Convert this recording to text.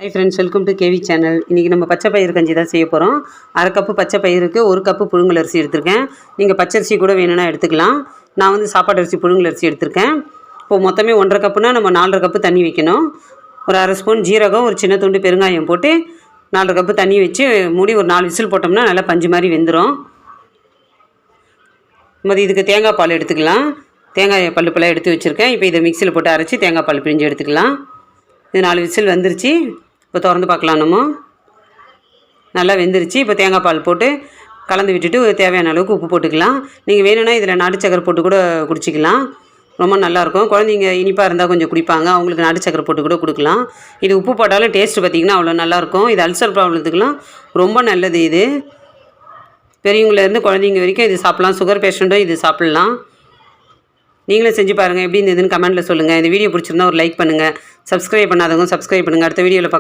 High friends, welcome to KV channel. இன்றைக்கி நம்ம பச்சை பயிறு கஞ்சி தான் செய்ய போகிறோம். அரை கப்பு பச்சை பயிருக்கு 1 கப்பு புழுங்கல் அரிசி எடுத்திருக்கேன். நீங்கள் பச்சரிசி கூட வேணும்னா எடுத்துக்கலாம். நான் வந்து சாப்பாடு அரிசி புழுங்கல் அரிசி எடுத்திருக்கேன். இப்போது மொத்தமே 1.5 கப்புனா நம்ம 4.5 கப்பு தண்ணி வைக்கணும். ஒரு அரை ஸ்பூன் ஜீரகம், ஒரு சின்ன துண்டு பெருங்காயம் போட்டு 4.5 கப்பு தண்ணி வச்சு மூடி ஒரு 4 விசில் போட்டோம்னா நல்லா பஞ்சு மாதிரி வெந்துடும். இதுக்கு தேங்காய் பால் எடுத்துக்கலாம். தேங்காய் பல்லுப்பெல்லாம் எடுத்து வச்சுருக்கேன். இப்போ இதை மிக்சியில் போட்டு அரைச்சி தேங்காய் பால் பிழிஞ்சு எடுத்துக்கலாம். இது 4 விசில் வந்துருச்சு. இப்போ திறந்து பார்க்கலாம். நம்ம நல்லா வெந்துருச்சு. இப்போ தேங்காய் பால் போட்டு கலந்து விட்டுட்டு தேவையான அளவுக்கு உப்பு போட்டுக்கலாம். நீங்கள் வேணும்னா இதில் நாட்டு சக்கரை போட்டு கூட குடிச்சிக்கலாம். ரொம்ப நல்லாயிருக்கும். குழந்தைங்க இனிப்பாக இருந்தால் கொஞ்சம் குடிப்பாங்க. அவங்களுக்கு நாட்டு சக்கரை போட்டு கூட கொடுக்கலாம். இது உப்பு போட்டாலும் டேஸ்ட்டு பார்த்திங்கன்னா அவ்வளோ நல்லாயிருக்கும். இது அல்சர் ப்ராப்ளத்துக்கெலாம் ரொம்ப நல்லது. இது பெரியவங்களேருந்து குழந்தைங்க வரைக்கும் இது சாப்பிட்லாம். சுகர் பேஷண்ட்டும் இது சாப்பிட்லாம். நீங்களும் செஞ்சு பாருங்கள். எப்படி இருந்ததுன்னு கமெண்ட்டில் சொல்லுங்கள். இந்த வீடியோ பிடிச்சிருந்தா ஒரு லைக் பண்ணுங்கள். சப்ஸ்கிரைப் பண்ணாதவங்க சப்ஸ்கிரைப் பண்ணுங்கள். அடுத்த வீடியோவில் பார்க்கலாம்.